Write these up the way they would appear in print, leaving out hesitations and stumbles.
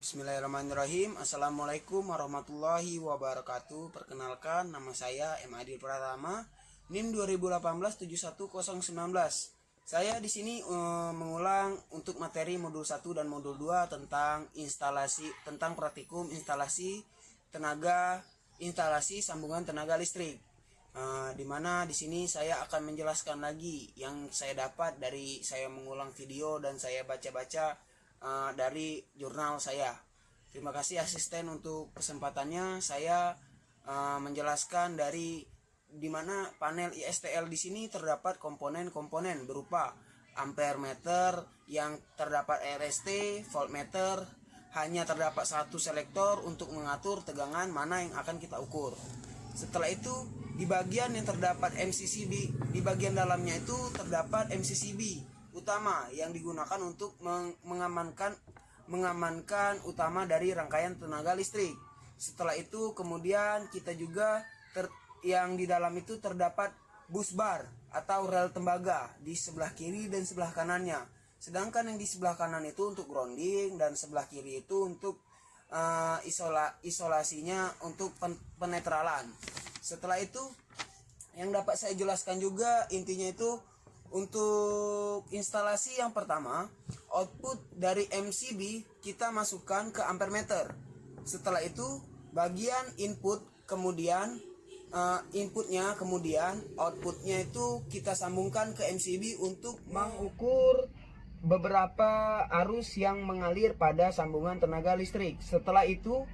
Bismillahirrahmanirrahim. Assalamualaikum warahmatullahi wabarakatuh. Perkenalkan, nama saya M. Adil Pratama, NIM 2018-71019. Saya di sini mengulang untuk materi modul 1 dan modul 2 tentang praktikum instalasi sambungan tenaga listrik. Di mana di sini saya akan menjelaskan lagi yang saya dapat dari saya mengulang video dan saya baca-baca dari jurnal saya. Terima kasih asisten untuk kesempatannya. Saya menjelaskan di mana panel ISTL di sini terdapat komponen-komponen berupa ampere meter, yang terdapat RST, voltmeter, hanya terdapat satu selektor untuk mengatur tegangan mana yang akan kita ukur. Setelah itu di bagian yang terdapat MCCB, di bagian dalamnya itu terdapat MCCB utama yang digunakan untuk mengamankan utama dari rangkaian tenaga listrik. Setelah itu kemudian kita juga yang di dalam itu terdapat bus bar atau rel tembaga di sebelah kiri dan sebelah kanannya. Sedangkan yang di sebelah kanan itu untuk grounding dan sebelah kiri itu untuk isolasinya untuk penetralan. Setelah itu yang dapat saya jelaskan juga intinya itu untuk instalasi yang pertama, output dari MCB kita masukkan ke ampere meter. Setelah itu bagian input kemudian outputnya itu kita sambungkan ke MCB untuk mengukur beberapa arus yang mengalir pada sambungan tenaga listrik. Setelah itu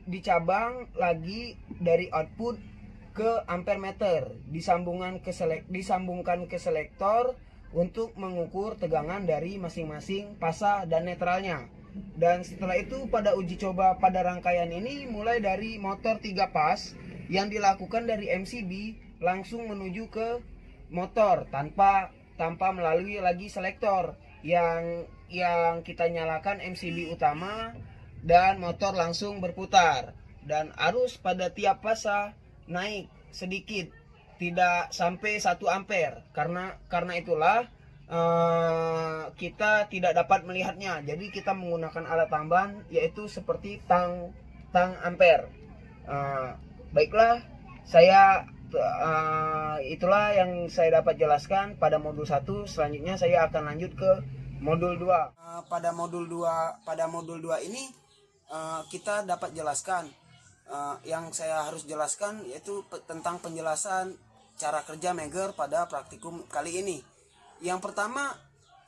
dicabang lagi dari output ke ampere meter, disambungkan ke selektor untuk mengukur tegangan dari masing-masing pasah dan netralnya. Dan setelah itu pada uji coba pada rangkaian ini mulai dari motor 3 pas yang dilakukan dari MCB langsung menuju ke motor tanpa melalui lagi selektor yang kita nyalakan MCB utama dan motor langsung berputar, dan arus pada tiap pasah naik sedikit, tidak sampai 1 ampere. Karena itulah kita tidak dapat melihatnya. Jadi kita menggunakan alat tambahan yaitu seperti tang ampere. Baiklah, itulah yang saya dapat jelaskan pada modul 1. Selanjutnya saya akan lanjut ke modul 2. Pada modul 2 ini kita dapat jelaskan yang saya harus jelaskan yaitu tentang penjelasan cara kerja Megger pada praktikum kali ini. Yang pertama,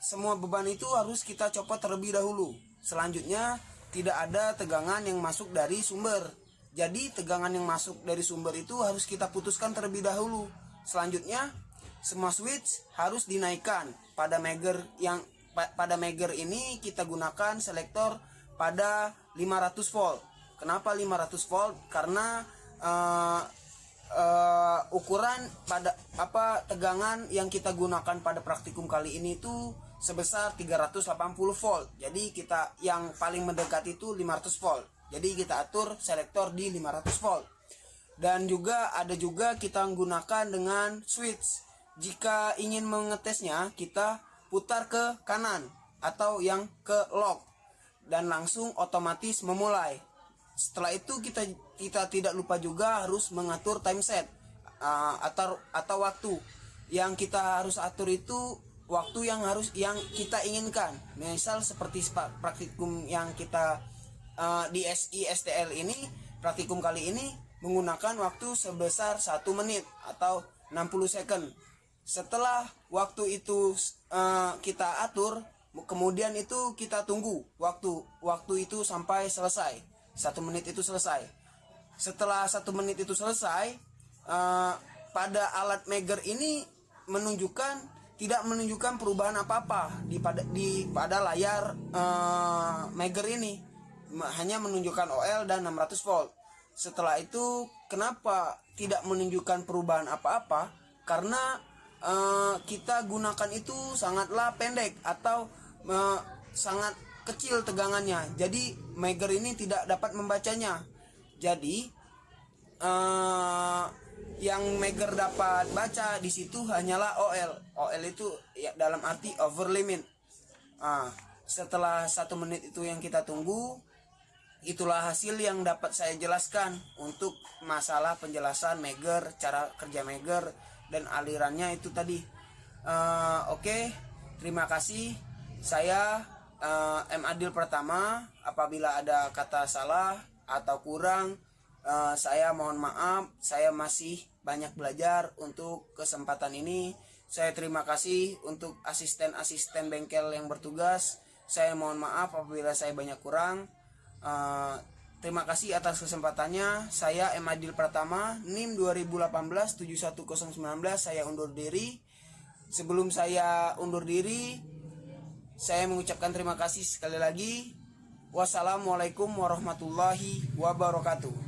semua beban itu harus kita copot terlebih dahulu. Selanjutnya, tidak ada tegangan yang masuk dari sumber. Jadi tegangan yang masuk dari sumber itu harus kita putuskan terlebih dahulu. Selanjutnya, semua switch harus dinaikkan. Pada Megger ini kita gunakan selektor pada 500 volt. Kenapa 500 volt? Karena ukuran pada tegangan yang kita gunakan pada praktikum kali ini itu sebesar 380 volt. Jadi kita yang paling mendekat itu 500 volt. Jadi kita atur selektor di 500 volt. Dan juga kita menggunakan dengan switch. Jika ingin mengetesnya, kita putar ke kanan atau yang ke lock dan langsung otomatis memulai. Setelah itu kita tidak lupa juga harus mengatur time set atau waktu. Yang kita harus atur itu waktu yang kita inginkan. Misal seperti praktikum yang kita di ISTL ini, praktikum kali ini menggunakan waktu sebesar 1 menit atau 60 second. Setelah waktu itu kita atur, kemudian itu kita tunggu waktu itu sampai selesai. 1 menit itu selesai. Setelah 1 menit itu selesai, pada alat Megger ini tidak menunjukkan perubahan apa-apa pada layar Megger ini, hanya menunjukkan OL dan 600 volt. Setelah itu kenapa tidak menunjukkan perubahan apa-apa? Karena kita gunakan itu sangatlah pendek atau sangat kecil tegangannya, jadi Megger ini tidak dapat membacanya. Jadi yang Megger dapat baca di situ hanyalah OL. OL itu ya dalam arti over limit. Setelah 1 menit itu yang kita tunggu, itulah hasil yang dapat saya jelaskan untuk masalah penjelasan Megger, cara kerja Megger dan alirannya itu tadi. Oke, terima kasih. Saya M. Adil Pratama. Apabila ada kata salah atau kurang, saya mohon maaf. Saya masih banyak belajar untuk kesempatan ini. Saya terima kasih untuk asisten-asisten bengkel yang bertugas. Saya mohon maaf apabila saya banyak kurang. Terima kasih atas kesempatannya. Saya M. Adil Pratama, NIM 2018 71019. Saya undur diri. Sebelum saya undur diri, saya mengucapkan terima kasih sekali lagi. Wassalamualaikum warahmatullahi wabarakatuh.